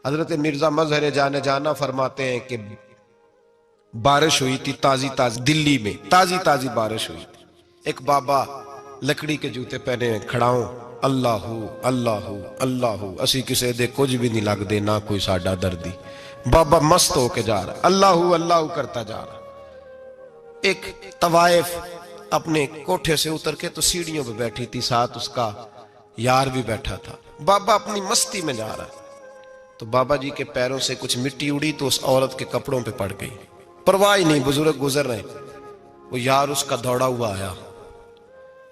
حضرت مرزا مظہر جانے جانا فرماتے ہیں کہ بارش ہوئی تھی تازی تازی، دلی میں تازی تازی بارش ہوئی تھی. ایک بابا لکڑی کے جوتے پہنے کھڑا ہوں، اللہ اللہ اللہ، اسی کسے دے کچھ بھی نہیں لگ دے، نہ کوئی ساڈا دردی. بابا مست ہو کے جا رہا، اللہ اللہ کرتا جا رہا. ایک طوائف اپنے کوٹھے سے اتر کے تو سیڑھیوں پہ بیٹھی تھی، ساتھ اس کا یار بھی بیٹھا تھا. بابا اپنی مستی میں جا رہا، تو بابا جی کے پیروں سے کچھ مٹی اڑی تو اس عورت کے کپڑوں پہ پڑ گئی. پرواہ نہیں، بزرگ گزر رہے. وہ یار اس کا دوڑا ہوا آیا،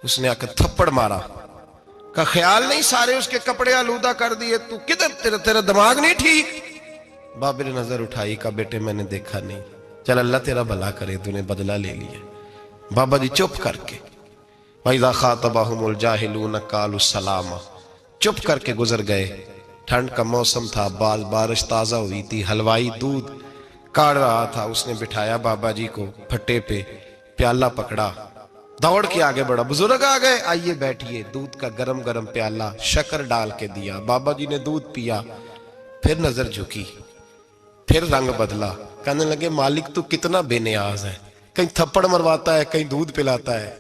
اس نے آ کے تھپڑ مارا. کا خیال نہیں سارے اس کے کپڑے آلودہ کر دیے، تو کدھر تیرا دماغ نہیں ٹھیک؟ بابا نے نظر اٹھائی، کہا بیٹے میں نے دیکھا نہیں، چل اللہ تیرا بھلا کرے، تو نے بدلہ لے لیا. بابا جی چپ کر کے وَإِذَا خَاطَبَهُمُ الْجَاهِلُونَ قَالُوا السَّلَامَ، چپ کر کے گزر گئے. ٹھنڈ کا موسم تھا، بارش تازہ ہوئی تھی، حلوائی دودھ کاڑ رہا تھا. اس نے بٹھایا بابا جی کو پھٹے پہ، پیالہ پکڑا، دوڑ کے آگے بڑھا. بزرگ آ گئے، آئیے بیٹھیے. دودھ کا گرم گرم پیالہ شکر ڈال کے دیا. بابا جی نے دودھ پیا، پھر نظر جھکی، پھر رنگ بدلا. کہنے لگے مالک تو کتنا بے نیاز ہے، کہیں تھپڑ مرواتا ہے، کہیں دودھ پلاتا ہے.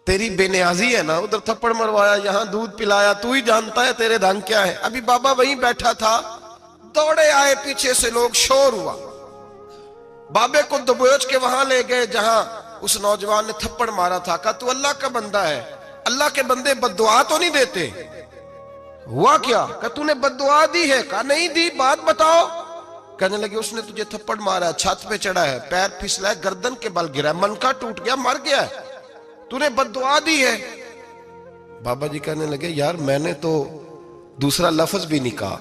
تیری بے نیازی ہے نا، ادھر تھپڑ مروایا، یہاں دودھ پلایا، تو ہی جانتا ہے تیرے رنگ کیا ہے. ابھی بابا وہیں بیٹھا تھا، دوڑے آئے پیچھے سے لوگ، شور ہوا. بابے کو دبوچ کے وہاں لے گئے جہاں اس نوجوان نے تھپڑ مارا تھا. کہا تو اللہ کا بندہ ہے، اللہ کے بندے بد دعا تو نہیں دیتے. ہوا کیا؟ کہا تو نے بد دعا دی ہے؟ کہا نہیں دی، بات بتاؤ. کہنے لگے اس نے تجھے تھپڑ مارا ہے، چھت پہ چڑھا ہے، پیر پھسلا ہے، گردن کے بل گرا ہے، منکا ٹوٹ گیا، مر گیا ہے، تو نے بد دعا دی ہے. بابا جی کہنے لگے یار میں نے تو دوسرا لفظ بھی نہیں کہا،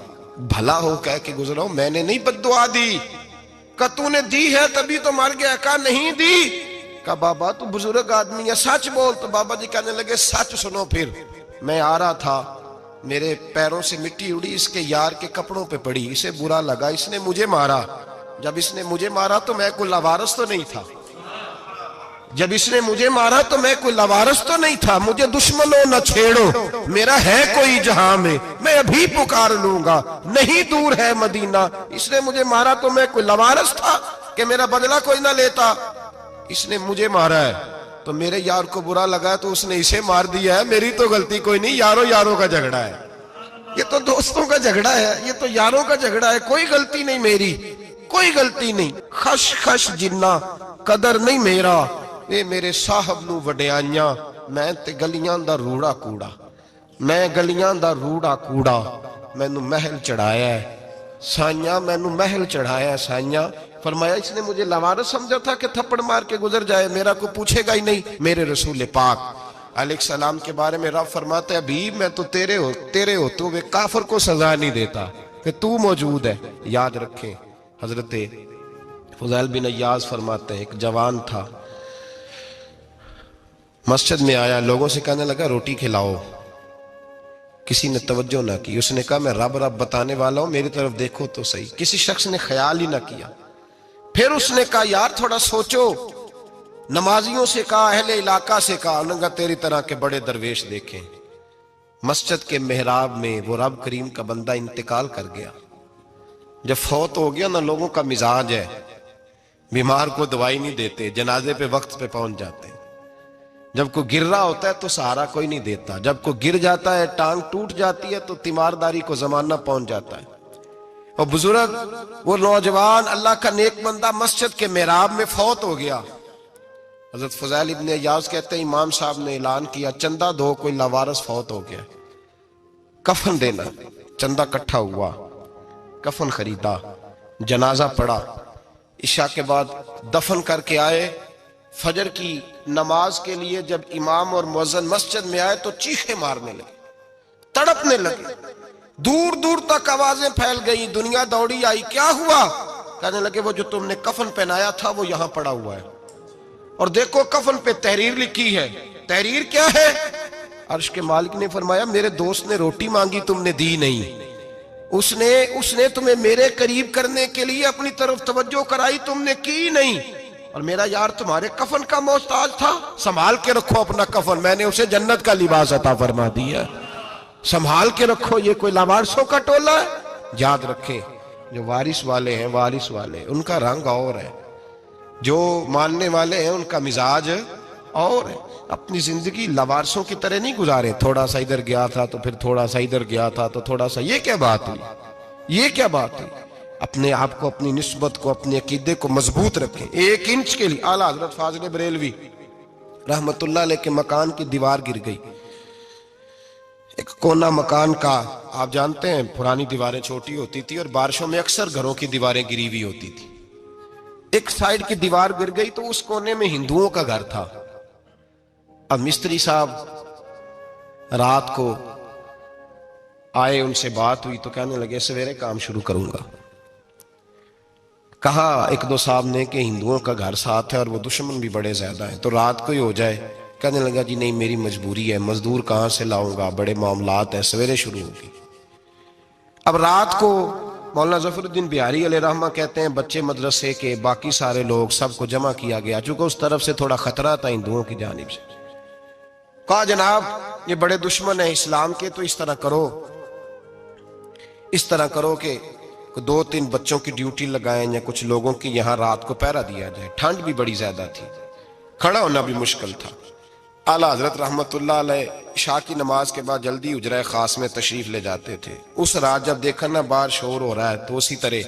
بھلا ہو کہہ کے گزرا ہوں، میں نے نہیں بد دعا دی. کہا تو نے دی ہے تبھی تو مر گیا. کہا نہیں دی. کہا بابا تو بزرگ آدمی ہے، سچ بول. تو بابا جی کہنے لگے سچ سنو. پھر میں آ رہا تھا، میرے پیروں سے مٹی اڑی، اس کے یار کے کپڑوں پہ پڑی، اسے برا لگا، اس نے مجھے مارا. جب اس نے مجھے مارا تو میں کوئی لاوارث تو نہیں تھا، جب اس نے مجھے مارا تو میں کوئی لاوارث تو نہیں تھا. مجھے دشمنوں نہ چھیڑو، میرا ہے کوئی جہاں میں ابھی پکار لوں گا، نہیں دور ہے مدینہ. اس نے مجھے مارا تو میں کوئی لاوارث تھا کہ میرا بدلہ کوئی نہ لیتا. اس نے مجھے مارا ہے تو میرے یار کو برا لگا تو اس نے اسے مار دیا ہے، میری تو غلطی کوئی نہیں. یاروں کا جھگڑا ہے، یہ تو دوستوں کا جھگڑا ہے، یہ تو یاروں کا جھگڑا ہے، کوئی غلطی نہیں میری، کوئی غلطی نہیں. خش خش جنہ قدر نہیں میرا، اے میرے صاحب نو وڈیاں، میں تے گلیاں دا روڑا کوڑا، میں گلیاں دا روڑا کوڑا. میں نو محل چڑھایا ہے سائیاں، میں نو محل چڑھایا ہے سائیاں. فرمایا اس نے مجھے لاوارث سمجھا تھا کہ تھپڑ مار کے گزر جائے، میرا کو پوچھے گا ہی نہیں. میرے رسول پاک علیہ السلام کے بارے میں رب فرماتے ہیں ابھی میں تو تیرے ہوتے ہوئے کافر کو سزا نہیں دیتا کہ تو موجود ہے. یاد رکھیں حضرت فضیل بن عیاض فرماتے ہیں ایک جوان تھا، مسجد میں آیا، لوگوں سے کہنے لگا روٹی کھلاؤ. کسی نے توجہ نہ کی. اس نے کہا میں رب بتانے والا ہوں، میری طرف دیکھو تو صحیح. کسی شخص نے خیال ہی نہ کیا. پھر اس نے کہا یار تھوڑا سوچو. نمازیوں سے کہا، اہل علاقہ سے کہا، انہوں نے کہا تیری طرح کے بڑے درویش دیکھیں. مسجد کے محراب میں وہ رب کریم کا بندہ انتقال کر گیا. جب فوت ہو گیا نا، لوگوں کا مزاج ہے بیمار کو دوائی نہیں دیتے، جنازے پہ وقت پہ پہنچ جاتے ہیں. جب کوئی گر رہا ہوتا ہے تو سہارا کوئی نہیں دیتا، جب کوئی گر جاتا ہے ٹانگ ٹوٹ جاتی ہے تو تیمارداری کو زمانہ پہنچ جاتا ہے. اور بزرگ وہ نوجوان اللہ کا نیک بندہ مسجد کے محراب میں فوت ہو گیا. حضرت فضیل ابن عیاض کہتے ہیں امام صاحب نے اعلان کیا چندہ دو، کوئی لاوارث فوت ہو گیا، کفن دینا. چندہ کٹھا ہوا، کفن خریدا، جنازہ پڑا. عشاء کے بعد دفن کر کے آئے. فجر کی نماز کے لیے جب امام اور مؤذن مسجد میں آئے تو چیخیں مارنے لگے، تڑپنے لگے، دور دور تک آوازیں پھیل گئی. دنیا دوڑی آئی، کیا ہوا؟ کہنے لگے وہ جو تم نے کفن پہنایا تھا وہ یہاں پڑا ہوا ہے، اور دیکھو کفن پہ تحریر لکھی ہے. تحریر کیا ہے؟ عرش کے مالک نے فرمایا میرے دوست نے روٹی مانگی تم نے دی نہیں، اس نے تمہیں میرے قریب کرنے کے لیے اپنی طرف توجہ کرائی، تم نے کی نہیں. اور میرا یار تمہارے کفن کا محتاج تھا، سنبھال کے رکھو اپنا کفن، میں نے اسے جنت کا لباس عطا فرما دیا، سنبھال کے رکھو. یہ کوئی لاوارثوں کا ٹولہ ہے؟ یاد رکھیں جو وارث والے ہیں، وارث والے ان کا رنگ اور ہے، جو ماننے والے ہیں ان کا مزاج اور ہے۔ اپنی زندگی لوارثوں کی طرح نہیں گزارے، تھوڑا سا ادھر گیا تھا تو پھر تھوڑا سا ادھر گیا تھا تو تھوڑا سا، یہ کیا بات ہوئی، یہ کیا بات ہوئی؟ اپنے آپ کو، اپنی نسبت کو، اپنے عقیدے کو مضبوط رکھیں۔ 1 انچ کے لیے اعلیٰ حضرت فاضل بریلوی رحمت اللہ علیہ کے مکان کی دیوار گر گئی، ایک کونا مکان کا، آپ جانتے ہیں پرانی دیواریں چھوٹی ہوتی تھی اور بارشوں میں اکثر گھروں کی دیواریں گری ہوئی ہوتی تھی، ایک سائیڈ کی دیوار گر گئی تو اس کونے میں ہندوؤں کا گھر تھا۔ اب مستری صاحب رات کو آئے، ان سے بات ہوئی تو کہنے لگے سویرے کام شروع کروں گا۔ کہا 1-2 صاحب نے کہ ہندوؤں کا گھر ساتھ ہے اور وہ دشمن بھی بڑے زیادہ ہیں، تو رات کو ہی ہو جائے۔ کہنے لگا جی نہیں، میری مجبوری ہے، مزدور کہاں سے لاؤں گا، بڑے معاملات ہیں، سویرے شروع ہوگی۔ اب رات کو مولانا ظفر الدین بہاری علیہ رحمہ کہتے ہیں بچے مدرسے کے، باقی سارے لوگ، سب کو جمع کیا گیا، چونکہ اس طرف سے تھوڑا خطرہ تھا ہندوؤں کی جانب سے۔ کہا جناب یہ بڑے دشمن ہیں اسلام کے، تو اس طرح کرو کہ 2-3 بچوں کی ڈیوٹی لگائیں یا کچھ لوگوں کی یہاں رات کو پہرا دیا جائے، ٹھنڈ بھی بڑی زیادہ تھی، کھڑا ہونا بھی مشکل تھا۔ اعلیٰ حضرت رحمت اللہ علیہ عشاء کی نماز کے بعد جلدی حجرہ خاص میں تشریف لے جاتے تھے۔ اس رات جب دیکھا نا باہر شور ہو رہا ہے تو اسی طرح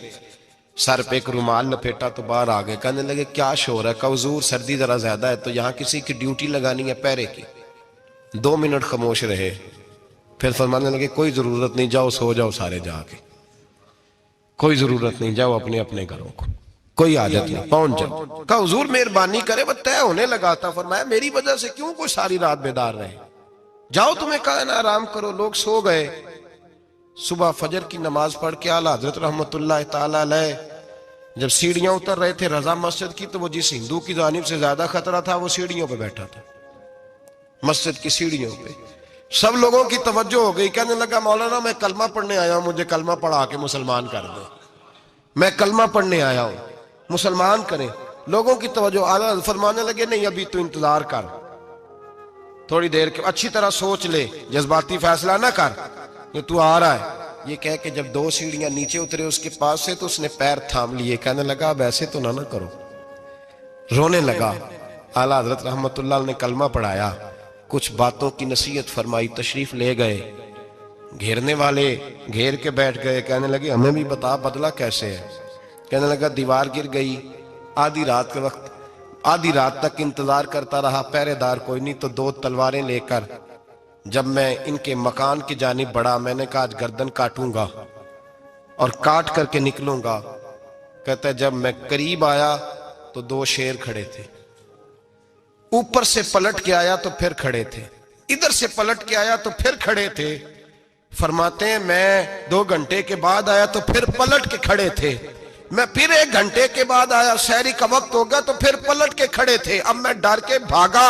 سر پہ ایک رومال لپیٹا تو باہر آ گئے، کہنے لگے کیا شور ہے؟ کہا حضور سردی ذرا زیادہ ہے تو یہاں کسی کی ڈیوٹی لگانی ہے پہرے کی۔ 2 منٹ خاموش رہے، پھر فرمانے لگے کوئی ضرورت نہیں، جاؤ سو جاؤ سارے جا کے، کوئی ضرورت نہیں، جاؤ اپنے اپنے گھروں کو، کوئی حاجت نہیں، پہنچ جاؤ۔ کہا حضور مہربانی کرے، وہ طے ہونے لگا تھا۔ فرمایا میری وجہ سے کیوں کوئی ساری رات بیدار رہے، جاؤ تمہیں کہا نا آرام کرو۔ لوگ سو گئے۔ صبح فجر کی نماز پڑھ کے اعلیٰ حضرت رحمت اللہ تعالی علیہ جب سیڑھیاں اتر رہے تھے رضا مسجد کی، تو وہ جس ہندو کی جانب سے زیادہ خطرہ تھا وہ سیڑھیوں پہ بیٹھا تھا، مسجد کی سیڑھیوں پہ۔ سب لوگوں کی توجہ ہو گئی، کہنے لگا مولانا میں کلمہ پڑھنے آیا ہوں، مجھے کلمہ پڑھا کے مسلمان کر دیں، میں کلمہ پڑھنے آیا ہوں، مسلمان کریں۔ لوگوں کی توجہ، اعلیٰ فرمانے لگے نہیں ابھی تو انتظار کر، تھوڑی دیر کے اچھی طرح سوچ لے، جذباتی فیصلہ نہ کر کہ تو آ رہا ہے۔ یہ کہہ کے جب 2 سیڑھیاں نیچے اترے اس کے پاس سے تو اس نے پیر تھام لیے، کہنے لگا اب ایسے تو نہ کرو، رونے لگا۔ اعلیٰ حضرت رحمت اللہ نے کلمہ پڑھایا، کچھ باتوں کی نصیحت فرمائی، تشریف لے گئے۔ گھیرنے والے گھیر کے بیٹھ گئے، کہنے لگے ہمیں بھی بتا بدلہ کیسے ہے۔ کہنے لگا دیوار گر گئی، آدھی رات کے وقت، آدھی رات تک انتظار کرتا رہا، پہرے دار کوئی نہیں، تو 2 تلواریں لے کر جب میں ان کے مکان کی جانب بڑھا، میں نے کہا آج گردن کاٹوں گا اور کاٹ کر کے نکلوں گا۔ کہتا ہے جب میں قریب آیا تو 2 شیر کھڑے تھے، اوپر سے پلٹ کے آیا تو پھر کھڑے تھے، ادھر سے پلٹ کے آیا تو پھر کھڑے تھے۔ فرماتے ہیں میں 2 گھنٹے کے بعد آیا تو پھر پلٹ کے کھڑے تھے، میں پھر 1 گھنٹے کے بعد آیا، سحری کا وقت ہو گیا تو پھر پلٹ کے کھڑے تھے، اب میں ڈر کے بھاگا۔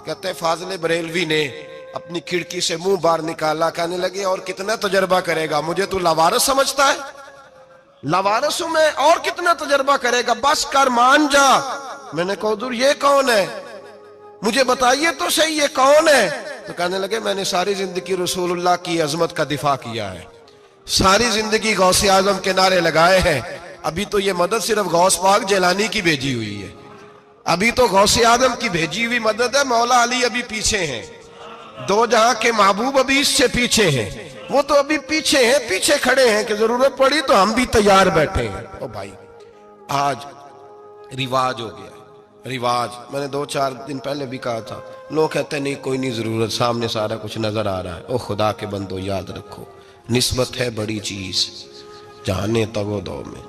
کہتے ہیں فاضل بریلوی نے اپنی کھڑکی سے منہ باہر نکالا، کہنے لگے اور کتنا تجربہ کرے گا، مجھے تو لاوارث سمجھتا ہے، لاوارث ہوں میں، اور کتنا تجربہ کرے گا، بس کر مان جا۔ میں نے کہا حضور یہ کون ہے، مجھے بتائیے تو صحیح یہ کون ہے۔ تو کہنے لگے میں نے ساری زندگی رسول اللہ کی عظمت کا دفاع کیا ہے، ساری زندگی غوث اعظم کے نعرے لگائے ہیں، ابھی تو یہ مدد صرف غوث پاک جیلانی کی بھیجی ہوئی ہے، ابھی تو غوث اعظم کی بھیجی ہوئی مدد ہے، مولا علی ابھی پیچھے ہیں، 2 جہاں کے محبوب ابھی اس سے پیچھے ہیں، وہ تو ابھی پیچھے ہیں، پیچھے کھڑے ہیں کہ ضرورت پڑی تو ہم بھی تیار بیٹھے ہیں۔ او بھائی آج رواج ہو گیا، رواج، میں نے 2-4 دن پہلے بھی کہا تھا، لوگ کہتے ہیں نہیں کوئی نہیں ضرورت، سامنے سارا کچھ نظر آ رہا ہے۔ او خدا کے بندو یاد رکھو، نسبت ہے بڑی چیز، جانے تو دو میں،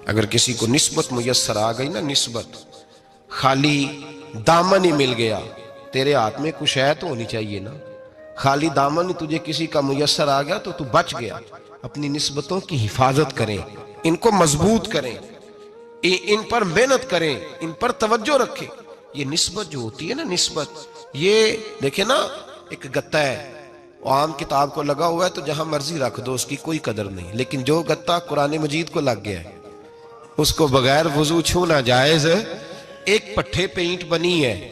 اگر کسی کو نسبت میسر آ گئی نا، نسبت، خالی دامن ہی مل گیا، تیرے ہاتھ میں کچھ ہے تو ہونی چاہیے نا، خالی دامن ہی تجھے کسی کا میسر آ گیا تو بچ گیا۔ اپنی نسبتوں کی حفاظت کریں، ان کو مضبوط کریں، ان پر محنت کریں، ان پر توجہ رکھیں۔ یہ نسبت جو ہوتی ہے نا، نسبت، یہ دیکھیں نا، ایک گتا ہے عام کتاب کو لگا ہوا ہے تو جہاں مرضی رکھ دو، اس کی کوئی قدر نہیں، لیکن جو گتا قرآن مجید کو لگ گیا ہے اس کو بغیر وضو چھونا جائز ہے۔ ایک پٹھے پہ اینٹ بنی ہے،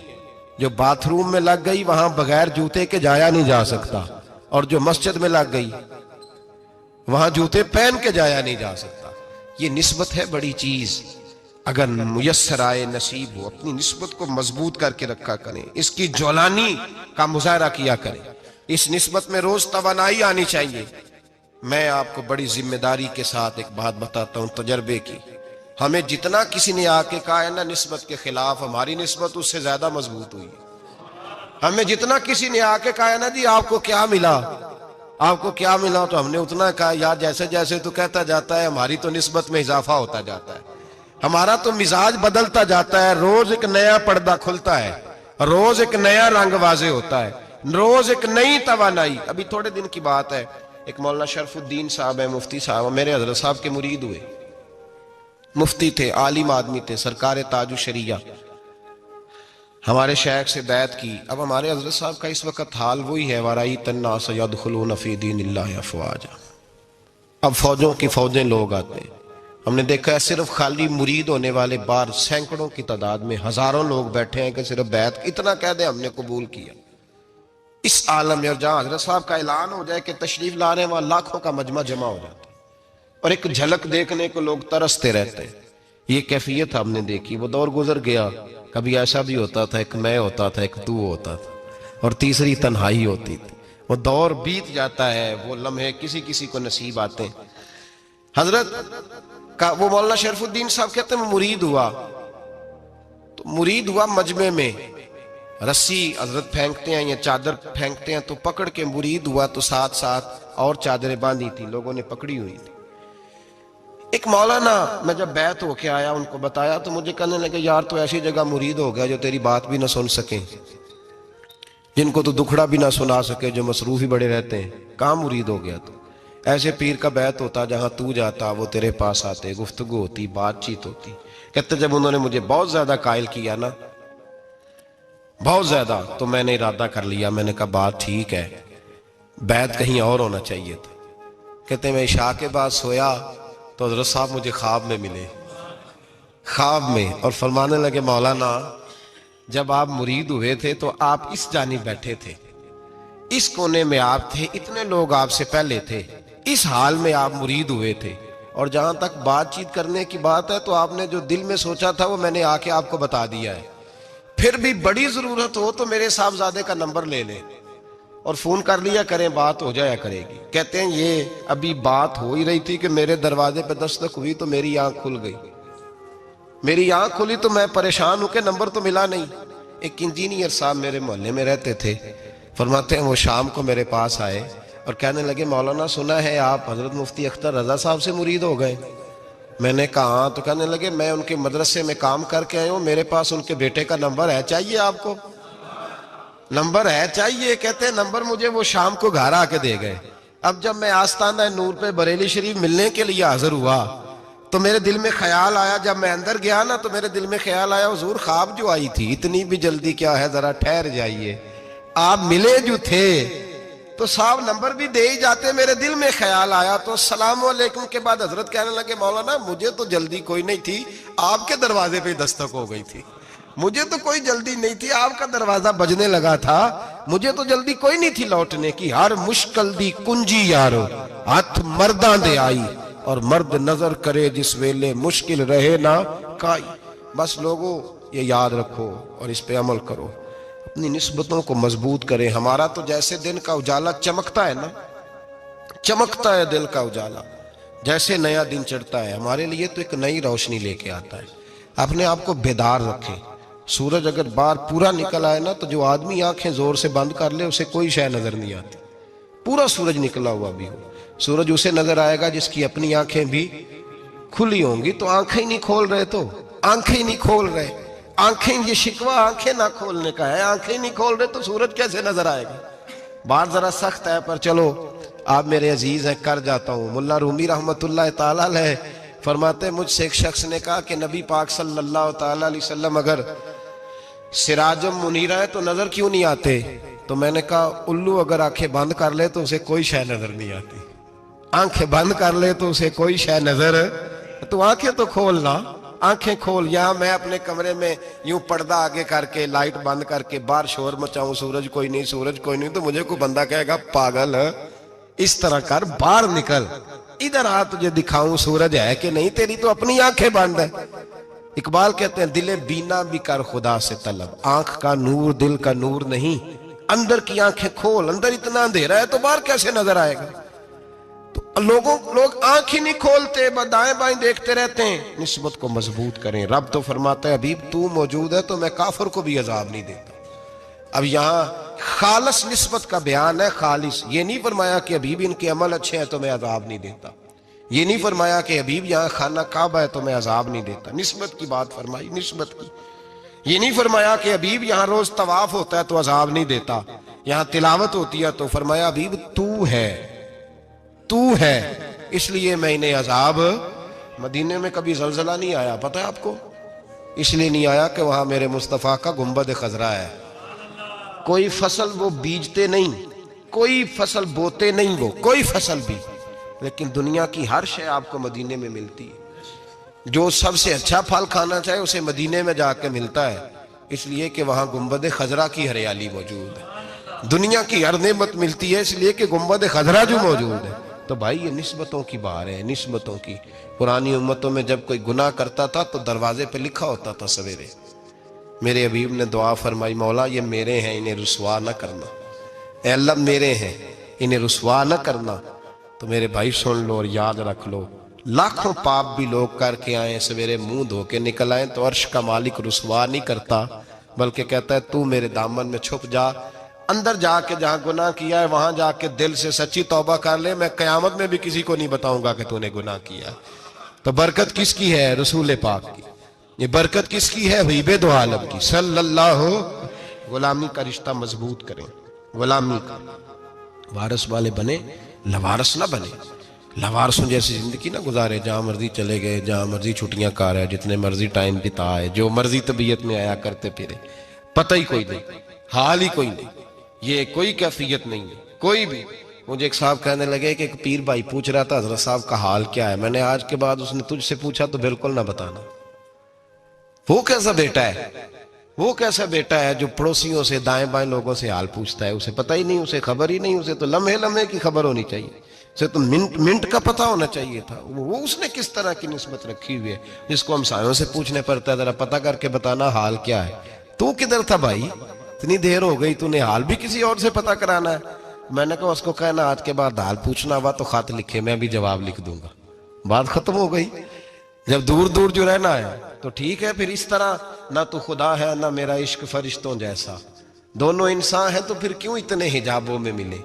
جو باتھ روم میں لگ گئی وہاں بغیر جوتے کے جایا نہیں جا سکتا، اور جو مسجد میں لگ گئی وہاں جوتے پہن کے جایا نہیں جا سکتا. یہ نسبت ہے بڑی چیز. اگر میسر آئے نصیب ہو اپنی نسبت کو مضبوط کر کے رکھا کریں, اس کی جولانی کا مظاہرہ کیا کریں. اس نسبت میں روز توانائی آنی چاہیے. میں آپ کو بڑی ذمہ داری کے ساتھ ایک بات بتاتا ہوں تجربے کی. ہمیں جتنا کسی نے آ کے کہا ہے نا نسبت کے خلاف, ہماری نسبت اس سے زیادہ مضبوط ہوئی. ہمیں جتنا کسی نے آ کے کہا ہے نا جی آپ کو کیا ملا, آپ کو کیا ملا, تو ہم نے اتنا کہا یار جیسے جیسے تو کہتا جاتا ہے ہماری تو نسبت میں اضافہ ہوتا جاتا ہے, ہمارا تو مزاج بدلتا جاتا ہے. روز ایک نیا پردہ کھلتا ہے, روز ایک نیا رنگ واضح ہوتا ہے, روز ایک نئی توانائی. ابھی تھوڑے دن کی بات ہے, ایک مولانا شرف الدین صاحب ہے, مفتی صاحب, میرے حضرت صاحب کے مرید ہوئے. مفتی تھے, عالم آدمی تھے, سرکار تاج الشریعہ, ہمارے شیخ سے بیعت کی. اب ہمارے حضرت صاحب کا اس وقت حال وہی ہے وَرَأَيْتَ النَّاسَ يَدْخُلُونَ فِي دِينِ اللَّهِ أَفْوَاجًا. اب فوجوں کی فوجیں لوگ آتے ہیں. ہم نے دیکھا ہے صرف خالی مرید ہونے والے بار سینکڑوں کی تعداد میں ہزاروں لوگ بیٹھے ہیں کہ صرف بیعت اتنا کہہ دیں ہم نے قبول کیا. اس عالم میں, اور جہاں حضرت صاحب کا اعلان ہو جائے کہ تشریف لا رہے ہیں, وہاں لاکھوں کا مجمع جمع ہو جاتا ہے اور ایک جھلک دیکھنے کو لوگ ترستے رہتے ہیں. یہ کیفیت ہم نے دیکھی. وہ دور گزر گیا. کبھی ایسا بھی ہوتا تھا ایک میں ہوتا تھا, ایک تو ہوتا تھا, اور تیسری تنہائی ہوتی تھی. وہ دور بیت جاتا ہے, وہ لمحے کسی کسی کو نصیب آتے ہیں. حضرت کا وہ مولانا شرف الدین صاحب کہتے ہیں مرید ہوا, تو مرید ہوا مجمع میں, رسی حضرت پھینکتے ہیں یا چادر پھینکتے ہیں تو پکڑ کے مرید ہوا, تو ساتھ ساتھ اور چادریں باندھی تھی, لوگوں نے پکڑی ہوئی تھی. ایک مولانا, میں جب بیعت ہو کے آیا ان کو بتایا تو مجھے کہنے لگے یار تو ایسی جگہ مرید ہو گیا جو تیری بات بھی نہ سن سکیں, جن کو تو دکھڑا بھی نہ سنا سکے, جو مصروف ہی بڑے رہتے ہیں, کہاں مرید ہو گیا تو. ایسے پیر کا بیعت ہوتا جہاں تو جاتا وہ تیرے پاس آتے, گفتگو ہوتی, بات چیت ہوتی. کہتے جب انہوں نے مجھے بہت زیادہ قائل کیا نا, بہت زیادہ, تو میں نے ارادہ کر لیا. میں نے کہا بات ٹھیک ہے, بیعت کہیں اور ہونا چاہیے تھا. کہتے میں عشاء کے بعد سویا تو حضرت صاحب مجھے خواب میں ملے, خواب میں, اور فرمانے لگے مولانا جب آپ مرید ہوئے تھے تو آپ اس جانب بیٹھے تھے, اس کونے میں آپ تھے, اتنے لوگ آپ سے پہلے تھے, اس حال میں آپ مرید ہوئے تھے, اور جہاں تک بات چیت کرنے کی بات ہے تو آپ نے جو دل میں سوچا تھا وہ میں نے آ کے آپ کو بتا دیا ہے. پھر بھی بڑی ضرورت ہو تو میرے صاحبزادے کا نمبر لے لیں اور فون کر لیا کریں, بات ہو جایا کرے گی. کہتے ہیں یہ ابھی بات ہو ہی رہی تھی کہ میرے دروازے پہ دستک ہوئی تو میری آنکھ کھل گئی. میری آنکھ کھلی تو میں پریشان ہوں کہ نمبر تو ملا نہیں. ایک انجینئر صاحب میرے محلے میں رہتے تھے, فرماتے ہیں وہ شام کو میرے پاس آئے اور کہنے لگے مولانا سنا ہے آپ حضرت مفتی اختر رضا صاحب سے مرید ہو گئے. میں نے کہا ہاں. تو کہنے لگے میں ان کے مدرسے میں کام کر کے آئے ہوں, میرے پاس ان کے بیٹے کا نمبر ہے, چاہیے آپ کو؟ نمبر ہے چاہیے. کہتے ہیں نمبر مجھے وہ شام کو گھر آ کے دے گئے. اب جب میں آستانہ نور پہ بریلی شریف ملنے کے لیے حاضر ہوا تو میرے دل میں خیال آیا, جب میں اندر گیا نا تو میرے دل میں خیال آیا حضور خواب جو آئی تھی اتنی بھی جلدی کیا ہے, ذرا ٹھہر جائیے, آپ ملے جو تھے تو صاحب نمبر بھی دے ہی جاتے. میرے دل میں خیال آیا تو السلام علیکم کے بعد حضرت کہنے لگے مولانا مجھے تو جلدی کوئی نہیں تھی, آپ کے دروازے پہ دستک ہو گئی تھی, مجھے تو کوئی جلدی نہیں تھی, آپ کا دروازہ بجنے لگا تھا, مجھے تو جلدی کوئی نہیں تھی لوٹنے کی. ہر مشکل دی کنجی یارو ہاتھ مرداں دے آئی, اور مرد نظر کرے جس ویلے مشکل رہے نہ کائی. بس لوگوں یہ یاد رکھو اور اس پہ عمل کرو, اپنی نسبتوں کو مضبوط کریں. ہمارا تو جیسے دن کا اجالا چمکتا ہے نا, چمکتا ہے دل کا اجالا, جیسے نیا دن چڑھتا ہے ہمارے لیے تو ایک نئی روشنی لے کے آتا ہے. اپنے آپ کو بیدار رکھیں. سورج اگر باہر پورا نکل آئے نا تو جو آدمی آنکھیں زور سے بند کر لے اسے کوئی شے نظر نہیں آتی. پورا سورج نکلا ہوا بھی ہو, سورج اسے نظر آئے گا جس کی اپنی آنکھیں بھی کھلی ہوں گی. تو آنکھیں نہیں کھول رہے, تو آنکھیں نہیں کھول رہے, آنکھیں, یہ شکوہ آنکھیں نہ کھولنے کا ہے, آنکھیں نہیں کھول رہے تو سورج کیسے نظر آئے گا. بات ذرا سخت ہے پر چلو آپ میرے عزیز ہیں کر جاتا ہوں. ملا رومی رحمت اللہ تعالیٰ علیہ فرماتے مجھ سے ایک شخص نے کہا کہ نبی پاک صلی اللہ تعالیٰ علیہ وسلم اگر سراجم منیرہ ہے تو نظر کیوں نہیں آتے؟ تو میں نے کہا الو اگر آنکھیں بند کر لے تو اسے کوئی شے نظر نہیں آتی. آنکھیں بند کر لے تو اسے کوئی شے نظر, تو آنکھیں تو کھولنا, آنکھیں کھول. یہاں میں اپنے کمرے میں یوں پردہ آگے کر کے لائٹ بند کر کے باہر شور مچاؤں, سورج کوئی نہیں, سورج کوئی نہیں, تو مجھے کوئی بندہ کہے گا پاگل ہے, اس طرح کر باہر نکل، ادھر آ تجھے دکھاؤں سورج ہے کہ نہیں، تیری تو اپنی آنکھیں بند ہے۔ اقبال کہتے ہیں دل بینا بھی کر خدا سے طلب، آنکھ کا نور دل کا نور نہیں، اندر کی آنکھیں کھول، اندر اتنا اندھیرا ہے تو باہر کیسے نظر آئے گا؟ تو لوگ آنکھ ہی نہیں کھولتے، دائیں بائیں دیکھتے رہتے ہیں۔ نسبت کو مضبوط کریں۔ رب تو فرماتا ہے حبیب تو موجود ہے تو میں کافر کو بھی عذاب نہیں دیتا۔ اب یہاں خالص نسبت کا بیان ہے، خالص، یہ نہیں فرمایا کہ حبیب ان کے عمل اچھے ہیں تو میں عذاب نہیں دیتا، یہ نہیں فرمایا کہ حبیب یہاں خانہ کعبہ ہے تو میں عذاب نہیں دیتا، نسبت کی بات فرمائی، نسبت کی۔ یہ نہیں فرمایا کہ حبیب یہاں روز طواف ہوتا ہے تو عذاب نہیں دیتا، یہاں تلاوت ہوتی ہے تو فرمایا حبیب تو ہے اس لیے میں انہیں عذاب۔ مدینے میں کبھی زلزلہ نہیں آیا، پتہ ہے آپ کو؟ اس لیے نہیں آیا کہ وہاں میرے مصطفیٰ کا گنبد خضرا ہے۔ کوئی فصل وہ بیجتے نہیں، کوئی فصل بوتے نہیں، وہ کوئی فصل بھی، لیکن دنیا کی ہر شے آپ کو مدینے میں ملتی ہے۔ جو سب سے اچھا پھل کھانا چاہے اسے مدینے میں جا کے ملتا ہے، اس لیے کہ وہاں گنبد خضرا کی ہریالی موجود ہے۔ دنیا کی ہر نعمت ملتی ہے اس لیے کہ گنبد خضرا جو موجود ہے۔ تو بھائی یہ نسبتوں کی بار ہے، نسبتوں کی۔ پرانی امتوں میں جب کوئی گناہ کرتا تھا تو دروازے پہ لکھا ہوتا تھا سویرے، میرے حبیب نے دعا فرمائی مولا یہ میرے ہیں انہیں رسوا نہ کرنا، اے اللہ میرے ہیں انہیں رسوا نہ کرنا۔ تو میرے بھائی سن لو اور یاد رکھ لو، لاکھوں پاپ بھی لوگ کر کے آئیں، سویرے منہ دھو کے نکل آئیں تو عرش کا مالک رسوا نہیں کرتا، بلکہ کہتا ہے تو میرے دامن میں چھپ جا، اندر جا کے جہاں گناہ کیا ہے وہاں جا کے دل سے سچی توبہ کر لے، میں قیامت میں بھی کسی کو نہیں بتاؤں گا کہ تو نے گناہ کیا۔ تو برکت کس کی ہے؟ رسول پاک کی۔ یہ برکت کس کی ہے؟ حبیب دو عالم کی صلی اللہ۔ غلامی کا رشتہ مضبوط کریں، غلامی کا وارث والے بنے، لوارث نہ بنے۔ لوارثوں جیسی زندگی نہ گزارے، جہاں مرضی چلے گئے، جہاں مرضی چھٹیاں کار ہے، جتنے مرضی ٹائم بتائے، جو مرضی طبیعت میں آیا کرتے پھرے، پتہ ہی کوئی نہیں، حال ہی کوئی نہیں، یہ کوئی کیفیت نہیں ہے کوئی بھی۔ مجھے ایک صاحب کہنے لگے کہ ایک پیر بھائی پوچھ رہا تھا حضرت صاحب کا حال کیا ہے، میں نے آج کے بعد اس نے تجھ سے پوچھا تو بالکل نہ بتانا۔ وہ کیسا بیٹا ہے، وہ کیسا بیٹا ہے جو پڑوسیوں سے دائیں بائیں لوگوں سے حال پوچھتا ہے، اسے پتہ ہی نہیں، اسے خبر ہی نہیں، اسے تو لمحے لمحے کی خبر ہونی چاہیے، اسے تو منٹ منٹ کا پتہ ہونا چاہیے تھا۔ وہ اس نے کس طرح کی نسبت رکھی ہوئی ہے جس کو ہم سایوں سے پوچھنے پڑتا ہے ذرا پتہ کر کے بتانا حال کیا ہے۔ تو کدھر تھا بھائی، اتنی دیر ہو گئی، تو نے حال بھی کسی اور سے پتہ کرانا ہے۔ میں نے کہا اس کو کہنا آج کے بعد حال پوچھنا ہوا تو خط لکھے، میں بھی جواب لکھ دوں گا، بات ختم ہو گئی۔ جب دور دور جو رہنا ہے تو ٹھیک ہے، پھر اس طرح نہ تو خدا ہے نہ میرا عشق فرشتوں جیسا، دونوں انسان ہیں تو پھر کیوں اتنے حجابوں میں ملے۔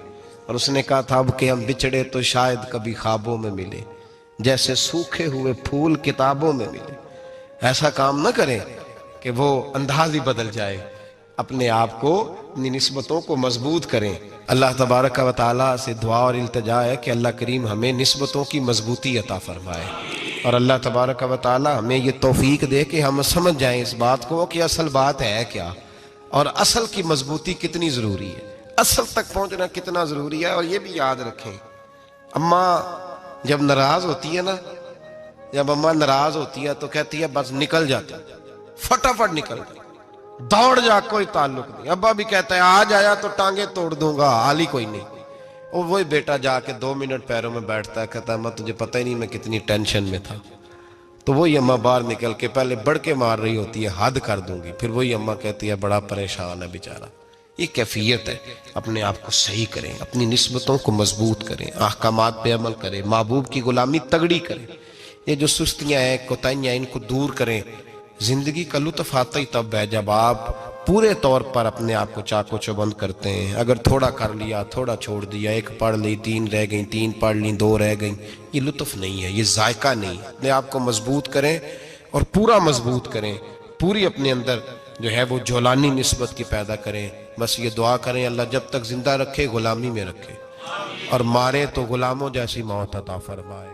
اور اس نے کہا تھا اب کہ ہم بچھڑے تو شاید کبھی خوابوں میں ملے، جیسے سوکھے ہوئے پھول کتابوں میں ملے۔ ایسا کام نہ کریں کہ وہ انداز ہی بدل جائے، اپنے آپ کو، اپنی نسبتوں کو مضبوط کریں۔ اللہ تبارک و تعالیٰ سے دعا اور التجا ہے کہ اللہ کریم ہمیں نسبتوں کی مضبوطی عطا فرمائے، اور اللہ تبارک و تعالیٰ ہمیں یہ توفیق دے کہ ہم سمجھ جائیں اس بات کو کہ اصل بات ہے کیا، اور اصل کی مضبوطی کتنی ضروری ہے، اصل تک پہنچنا کتنا ضروری ہے۔ اور یہ بھی یاد رکھیں، اماں جب ناراض ہوتی ہے نا، جب اماں ناراض ہوتی ہے تو کہتی ہے بس نکل جاتا، فٹافٹ نکل جاتا، دوڑ جا، کوئی تعلق نہیں۔ ابا بھی کہتا ہے آج آیا تو ٹانگیں توڑ دوں گا، حال ہی کوئی نہیں۔ اور وہی بیٹا جا کے 2 منٹ پیروں میں بیٹھتا ہے، کہتا ہے اماں تجھے پتہ ہی نہیں میں کتنی ٹینشن میں تھا۔ تو وہی اماں باہر نکل کے پہلے بڑھ کے مار رہی ہوتی ہے حد کر دوں گی، پھر وہی اماں کہتی ہے بڑا پریشان ہے بیچارہ۔ یہ کیفیت ہے، اپنے آپ کو صحیح کریں، اپنی نسبتوں کو مضبوط کریں، احکامات پہ عمل کریں، محبوب کی غلامی تگڑی کریں۔ یہ جو سستیاں ہیں، کوتاہیاں، ان کو دور کریں۔ زندگی کا لطف آتا ہی تب ہے جب آپ پورے طور پر اپنے آپ کو چاق و چوبند کرتے ہیں۔ اگر تھوڑا کر لیا، تھوڑا چھوڑ دیا، 1 پڑھ لی، 3 رہ گئیں، 3 پڑھ لیں، 2 رہ گئیں، یہ لطف نہیں ہے، یہ ذائقہ نہیں ہے۔ اپنے آپ کو مضبوط کریں اور پورا مضبوط کریں، پوری اپنے اندر جو ہے وہ جولانی نسبت کی پیدا کریں۔ بس یہ دعا کریں اللہ جب تک زندہ رکھے غلامی میں رکھے، اور مارے تو غلاموں جیسی موت عطا فرمائے۔